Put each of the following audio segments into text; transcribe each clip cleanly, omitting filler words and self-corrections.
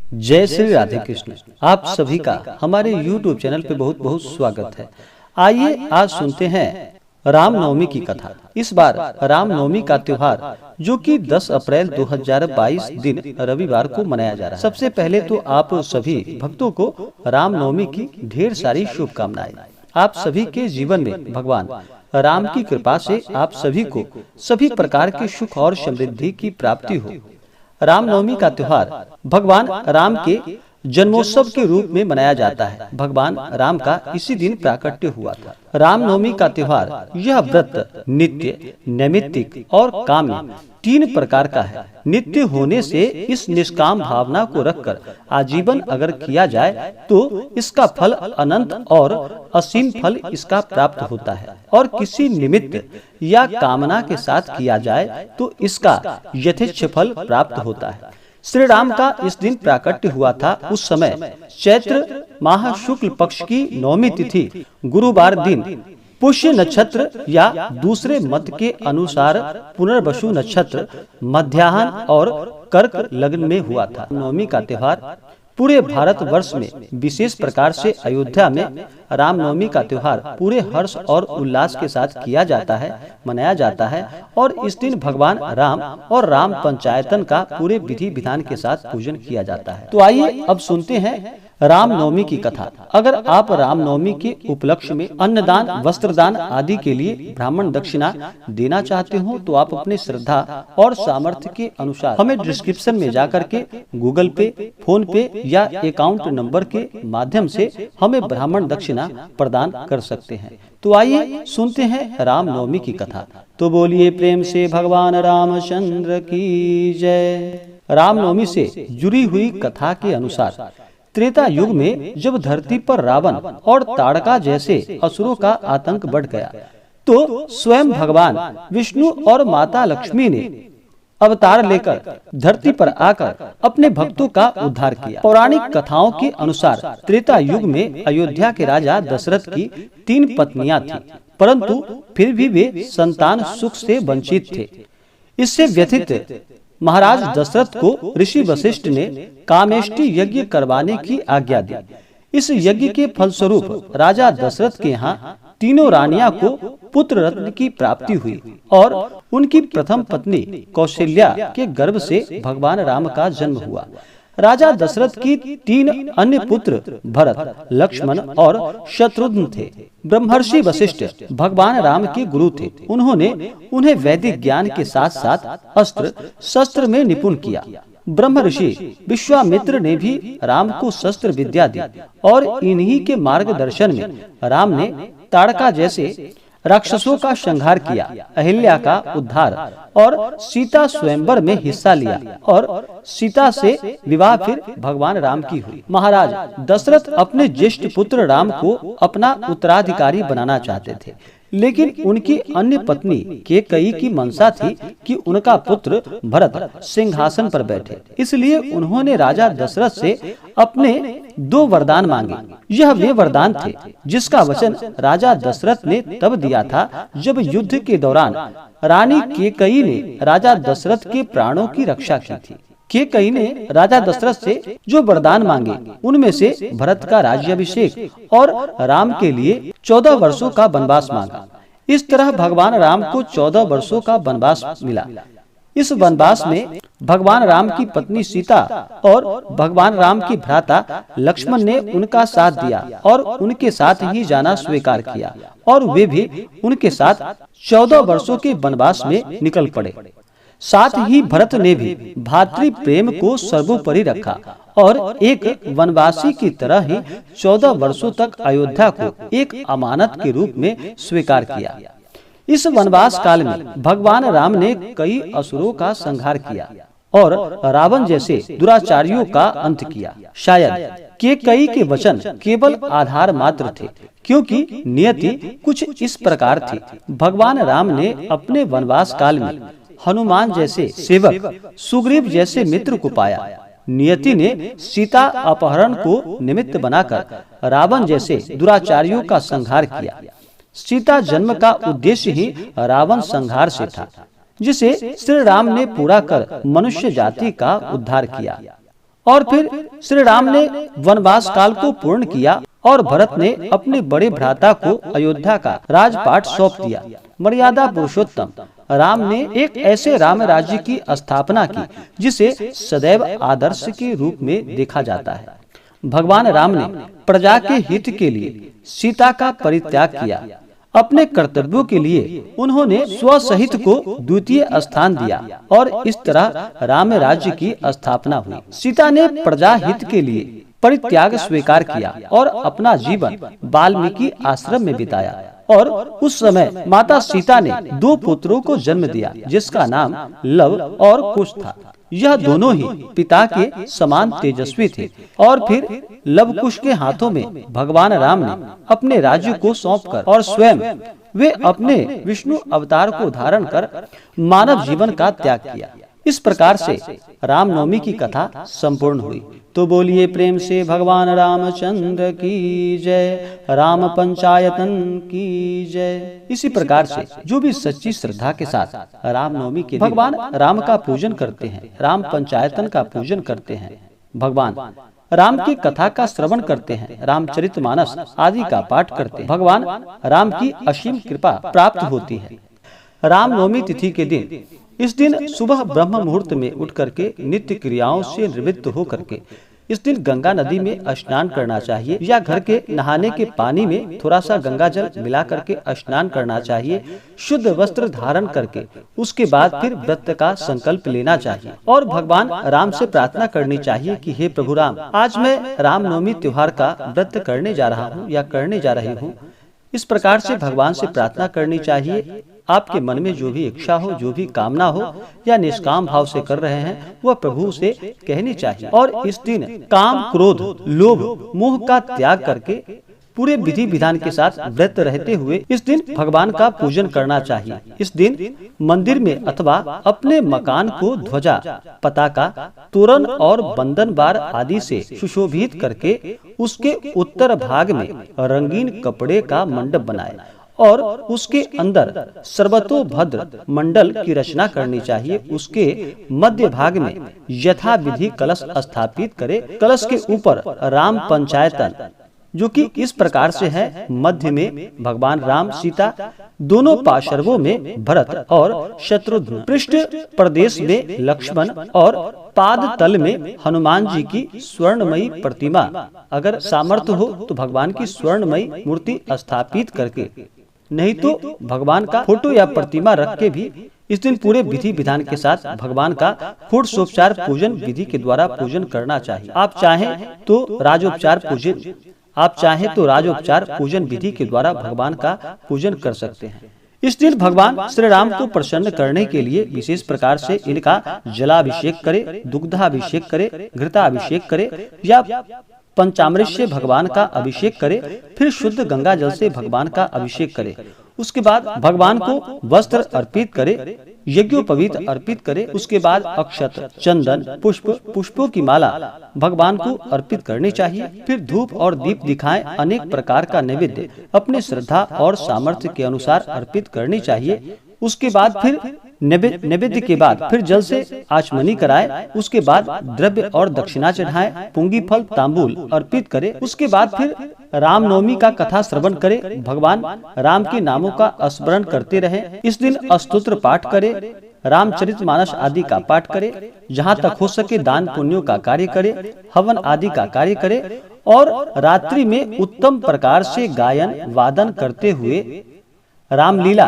जय श्री राधे कृष्ण। आप सभी का हमारे YouTube चैनल पे बहुत बहुत स्वागत है। आइए आज सुनते हैं रामनवमी की कथा। इस बार रामनवमी का त्योहार जो कि 10 अप्रैल 2022 दिन रविवार को मनाया जा रहा है। सबसे पहले तो आप सभी भक्तों को रामनवमी की ढेर सारी शुभकामनाएं। आप सभी के जीवन में भगवान राम की कृपा से आप सभी को सभी प्रकार के सुख और समृद्धि की प्राप्ति हो। रामनवमी का त्योहार भगवान राम के जन्मोत्सव के रूप में मनाया जाता है। भगवान राम का इसी दिन प्राकट्य हुआ था। रामनवमी का त्योहार यह व्रत नित्य, नैमित्तिक और काम्य तीन प्रकार का है। नित्य होने से इस निष्काम भावना को रखकर आजीवन अगर किया जाए तो इसका फल अनंत और असीम फल इसका प्राप्त होता है, और किसी निमित्त या कामना के साथ किया जाए तो इसका यथेच्छ फल प्राप्त होता है। श्री राम का इस दिन प्राकट्य हुआ था। उस समय चैत्र माह शुक्ल पक्ष की नवमी तिथि गुरुवार दिन पुष्य नक्षत्र या दूसरे मत के अनुसार पुनर्वसु नक्षत्र मध्याह्न और कर्क लग्न में हुआ था। नवमी का त्योहार पूरे भारत वर्ष में विशेष प्रकार से अयोध्या में रामनवमी का त्योहार पूरे हर्ष और उल्लास के साथ किया जाता है, मनाया जाता है, और इस दिन भगवान राम और राम पंचायतन का पूरे विधि विधान के साथ पूजन किया जाता है। तो आइए अब सुनते हैं रामनवमी की कथा। अगर आप रामनवमी के उपलक्ष्य में अन्नदान, वस्त्रदान आदि के लिए ब्राह्मण दक्षिणा देना चाहते हो तो आप अपने श्रद्धा और सामर्थ्य के अनुसार हमें डिस्क्रिप्शन में जाकर के गूगल पे, फोन पे या अकाउंट नंबर के माध्यम से हमें ब्राह्मण दक्षिणा प्रदान कर सकते हैं। तो आइए सुनते हैं रामनवमी की कथा। तो बोलिए प्रेम से भगवान रामचंद्र की जय। रामनवमी से जुड़ी हुई कथा के अनुसार त्रेता युग में जब धरती पर रावण और ताड़का जैसे असुरों का आतंक बढ़ गया तो स्वयं भगवान विष्णु और माता लक्ष्मी ने अवतार लेकर धरती पर आकर अपने भक्तों का उद्धार किया। पौराणिक कथाओं के अनुसार त्रेता युग में अयोध्या के राजा दशरथ की 3 पत्नियां थीं, परंतु फिर भी वे संतान सुख से वंचित थे। इससे व्यथित महाराज दशरथ को ऋषि वशिष्ठ ने कामेष्टि यज्ञ करवाने की आज्ञा दी। इस यज्ञ के फलस्वरूप राजा दशरथ के यहाँ तीनों रानियां को पुत्र रत्न की प्राप्ति हुई और उनकी प्रथम पत्नी कौशल्या के गर्भ से भगवान राम का जन्म हुआ। राजा दशरथ की 3 अन्य पुत्र भरत, लक्ष्मण और शत्रुघ्न थे। ब्रह्मर्षि वशिष्ठ भगवान राम के गुरु थे। उन्होंने उन्हें वैदिक ज्ञान के साथ साथ अस्त्र शस्त्र में निपुण किया। ब्रह्म ऋषि विश्वामित्र ने भी राम को शस्त्र विद्या दी और इन्हीं के मार्गदर्शन में राम ने ताड़का जैसे राक्षसों का संहार किया, अहिल्या का उद्धार और सीता स्वयंवर में हिस्सा लिया और सीता से विवाह फिर भगवान राम की हुई। महाराज दशरथ अपने ज्येष्ठ पुत्र राम को अपना उत्तराधिकारी बनाना चाहते थे, लेकिन उनकी अन्य पत्नी कैकेयी की मंशा थी कि उनका पुत्र भरत सिंहासन पर बैठे। इसलिए उन्होंने राजा दशरथ से अपने 2 वरदान मांगे। यह वे वरदान थे जिसका वचन राजा दशरथ ने तब दिया था जब युद्ध के दौरान रानी कैकेयी ने राजा दशरथ के प्राणों की रक्षा की थी। कैकेयी ने राजा दशरथ से जो वरदान मांगे उनमें से भरत का राज्याभिषेक और राम के लिए 14 वर्षों का वनवास मांगा। इस तरह भगवान राम को 14 वर्षों का वनवास मिला। इस वनवास में भगवान राम की पत्नी सीता और भगवान राम की भ्राता लक्ष्मण ने उनका साथ दिया और उनके साथ ही जाना स्वीकार किया, और वे भी उनके साथ 14 वर्षों के वनवास में निकल पड़े। साथ ही भरत ने भी भातृ प्रेम को सर्वोपरि रखा और एक वनवासी की तरह ही 14 वर्षों तक अयोध्या को एक अमानत के रूप में स्वीकार किया। इस वनवास काल में भगवान राम ने कई असुरों का संहार किया और रावण जैसे दुराचारियों का अंत किया। शायद कैकेयी के वचन केवल आधार मात्र थे, क्योंकि नियति कुछ इस प्रकार थी। भगवान राम ने अपने वनवास काल में हनुमान जैसे सेवक, सुग्रीव जैसे मित्र को पाया। नियति ने सीता अपहरण को निमित्त बनाकर रावण जैसे दुराचारियों का संहार किया। सीता जन्म का उद्देश्य ही रावण संहार से था, जिसे श्री राम ने पूरा कर मनुष्य जाति का उद्धार किया। और फिर श्री राम ने वनवास काल को पूर्ण किया और भरत ने अपने बड़े भ्राता को अयोध्या का राजपाट सौंप दिया। मर्यादा पुरुषोत्तम राम ने एक ऐसे राम राज्य की स्थापना की जिसे सदैव आदर्श के रूप में देखा जाता है। भगवान राम ने प्रजा के हित के लिए सीता का परित्याग किया। अपने कर्तव्यों के लिए उन्होंने स्वसहित को द्वितीय स्थान दिया और इस तरह राम राज्य की स्थापना हुई। सीता ने प्रजा हित के लिए परित्याग स्वीकार किया और अपना जीवन वाल्मीकि आश्रम में बिताया। और उस समय माता सीता ने 2 पुत्रों को जन्म दिया जिसका नाम लव और कुश था। यह दोनों ही पिता के समान तेजस्वी थे। और फिर लव कुश के हाथों में भगवान राम ने अपने राज्य को सौंपकर और स्वयं वे अपने विष्णु अवतार को धारण कर मानव जीवन का त्याग किया। इस प्रकार से रामनवमी की कथा संपूर्ण हुई। तो बोलिए प्रेम से भगवान रामचंद्र की जय, राम पंचायतन की जय। इसी प्रकार से जो भी सच्ची श्रद्धा के साथ रामनवमी के भगवान राम का पूजन करते हैं, राम पंचायतन का पूजन करते हैं, भगवान राम की कथा का श्रवण करते हैं, रामचरितमानस आदि का पाठ करते हैं, भगवान राम की असीम कृपा प्राप्त होती है। रामनवमी तिथि के दिन इस दिन सुबह ब्रह्म मुहूर्त में उठ करके नित्य क्रियाओं से निवृत्त हो करके इस दिन गंगा नदी में स्नान करना चाहिए या घर के नहाने के पानी में थोड़ा सा गंगा जल मिला करके स्नान करना चाहिए। शुद्ध वस्त्र धारण करके उसके बाद फिर व्रत का संकल्प लेना चाहिए और भगवान राम से प्रार्थना करनी चाहिए कि हे प्रभु राम, आज मैं रामनवमी त्योहार का व्रत करने जा रहा हूँ या करने जा रही हूँ। इस प्रकार से भगवान से प्रार्थना करनी चाहिए। आपके मन में जो भी इच्छा हो, जो भी कामना हो या निष्काम भाव से कर रहे हैं वह प्रभु से कहनी चाहिए। और इस दिन काम, क्रोध, लोभ, मोह का त्याग करके पूरे विधि विधान के साथ व्रत रहते हुए इस दिन भगवान का पूजन करना चाहिए। इस दिन मंदिर में अथवा अपने मकान को ध्वजा, पताका, तोरण और बंधन बार आदि से सुशोभित करके उसके उत्तर भाग में रंगीन कपड़े का मंडप बनाए और उसके अंदर सर्वतोभद्र मंडल की रचना करनी चाहिए। उसके मध्य भाग में यथा विधि कलश स्थापित करे। कलश के ऊपर राम पंचायतन, जो कि इस प्रकार से है, मध्य में भगवान राम, सीता, दोनों पार्श्वों में भरत और शत्रुघ्न, पृष्ठ प्रदेश में लक्ष्मण और पाद तल में हनुमान जी की स्वर्णमयी प्रतिमा, अगर सामर्थ्य हो तो भगवान की स्वर्णमयी मूर्ति स्थापित करके, नहीं तो भगवान का फोटो या प्रतिमा रख के भी इस दिन पूरे विधि विधान के साथ भगवान का षोडशोपचार पूजन विधि के द्वारा पूजन करना चाहिए। आप चाहें तो राजोपचार पूजन विधि के द्वारा भगवान का पूजन कर सकते हैं। इस दिन भगवान श्री राम को प्रसन्न करने के लिए विशेष प्रकार से इनका जलाभिषेक करे, दुग्धाभिषेक करे, घृताभिषेक करे या पंचामृत से भगवान का अभिषेक करे, फिर शुद्ध गंगा जल से भगवान का अभिषेक करे। उसके बाद भगवान को वस्त्र अर्पित करे, यज्ञोपवीत अर्पित करे। उसके बाद अक्षत, चंदन, पुष्पों की माला भगवान को अर्पित करनी चाहिए। फिर धूप और दीप दिखाएं, अनेक प्रकार का नैवेद्य अपने श्रद्धा और सामर्थ्य के अनुसार अर्पित करनी चाहिए। उसके बाद फिर नैवेद्य के बाद फिर जल से आचमनी कराए। उसके बाद द्रव्य और दक्षिणा चढ़ाएं, पुंगी फल तांबूल अर्पित करे। उसके बाद फिर रामनवमी का कथा श्रवण करे, भगवान राम के नामों का स्मरण करते रहे। इस दिन स्तोत्र पाठ करे, रामचरितमानस आदि का पाठ करे, जहाँ तक हो सके दान पुण्यों का कार्य करे, हवन आदि का कार्य करे और रात्रि में उत्तम प्रकार से गायन वादन करते हुए रामलीला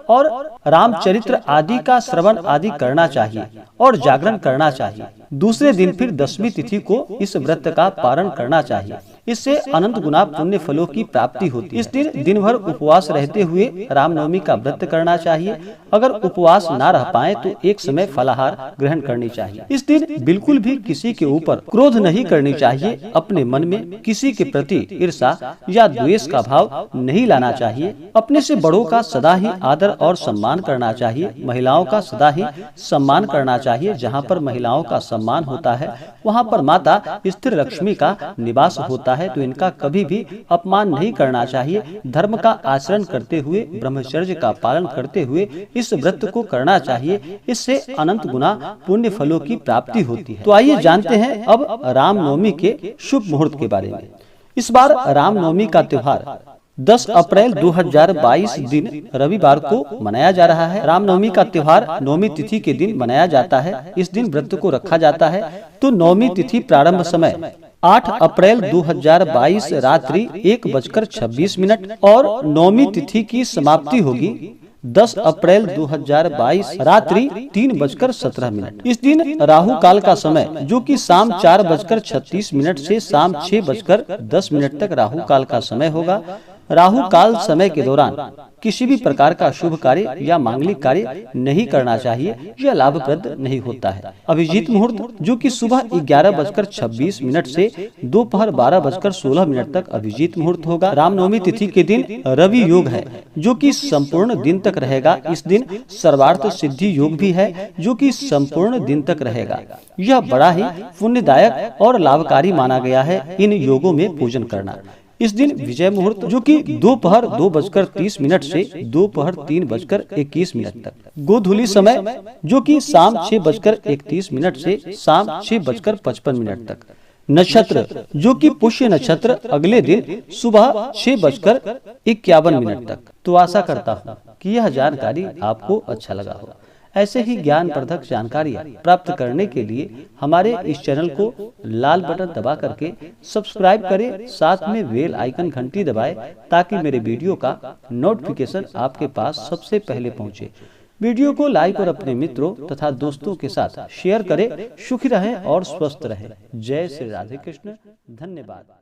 और रामचरित्र आदि का श्रवण आदि करना चाहिए और जागरण करना चाहिए। दूसरे दिन फिर 10वीं तिथि को इस व्रत का पारण करना चाहिए। इससे अनंत गुना पुण्य फलों की प्राप्ति होती है। इस दिन दिन भर उपवास रहते हुए रामनवमी का व्रत करना चाहिए। अगर उपवास ना रह पाए तो एक समय फलाहार ग्रहण करनी चाहिए। इस दिन बिल्कुल भी किसी के ऊपर क्रोध नहीं करनी चाहिए। अपने मन में किसी के प्रति ईर्षा या द्वेष का भाव नहीं लाना चाहिए। अपने से बड़ों का सदा ही आदर और सम्मान करना चाहिए। महिलाओं का सदा ही सम्मान करना चाहिए। जहाँ पर महिलाओं का सम्मान होता है वहाँ पर माता स्थिर लक्ष्मी का निवास होता है। है तो इनका कभी भी अपमान नहीं करना चाहिए। धर्म का आचरण करते हुए, ब्रह्मचर्य का पालन करते हुए इस व्रत को करना चाहिए। इससे अनंत गुना पुण्य फलों की प्राप्ति होती है। तो आइए जानते हैं अब रामनवमी के शुभ मुहूर्त के बारे में। इस बार रामनवमी का त्योहार 10 अप्रैल 2022 दिन रविवार को मनाया जा रहा है। रामनवमी का त्योहार नवमी तिथि के दिन मनाया जाता है। इस दिन व्रत को रखा जाता है। तो नवमी तिथि प्रारंभ समय 8 अप्रैल 2022 रात्रि 1:26 और नवमी तिथि की समाप्ति होगी 10 अप्रैल 2022 रात्रि 3:17। इस दिन राहु काल का समय जो कि शाम 4:36 से शाम 6:10 तक राहु काल का समय होगा। राहु काल समय के दौरान किसी भी प्रकार का शुभ कार्य या मांगलिक कार्य नहीं करना चाहिए, यह लाभप्रद नहीं होता है। अभिजीत मुहूर्त जो कि सुबह 11:26 से दोपहर 12:16 तक अभिजीत मुहूर्त होगा। रामनवमी तिथि के दिन रवि योग है जो कि संपूर्ण दिन तक रहेगा। इस दिन सर्वार्थ सिद्धि योग भी है जो कि संपूर्ण दिन तक रहेगा। यह बड़ा ही पुण्यदायक और लाभकारी माना गया है इन योगों में पूजन करना। इस दिन विजय मुहूर्त जो कि दोपहर 2:30 से दोपहर 3:21 तक। गोधूली समय जो कि शाम 6:31 से शाम 6:55 तक। नक्षत्र जो कि पुष्य नक्षत्र अगले दिन सुबह 6:51 तक। तो आशा करता हूँ कि यह जानकारी आपको अच्छा लगा हो। ऐसे ही ज्ञानवर्धक जानकारियाँ प्राप्त करने के लिए हमारे इस चैनल को लाल बटन दबा करके सब्सक्राइब करें, साथ में बेल आइकन घंटी दबाएं ताकि मेरे वीडियो का नोटिफिकेशन आपके पास सबसे पहले पहुंचे। वीडियो को लाइक और अपने मित्रों तथा दोस्तों के साथ शेयर करें। सुखी रहें और स्वस्थ रहें। जय श्री राधे कृष्ण। धन्यवाद।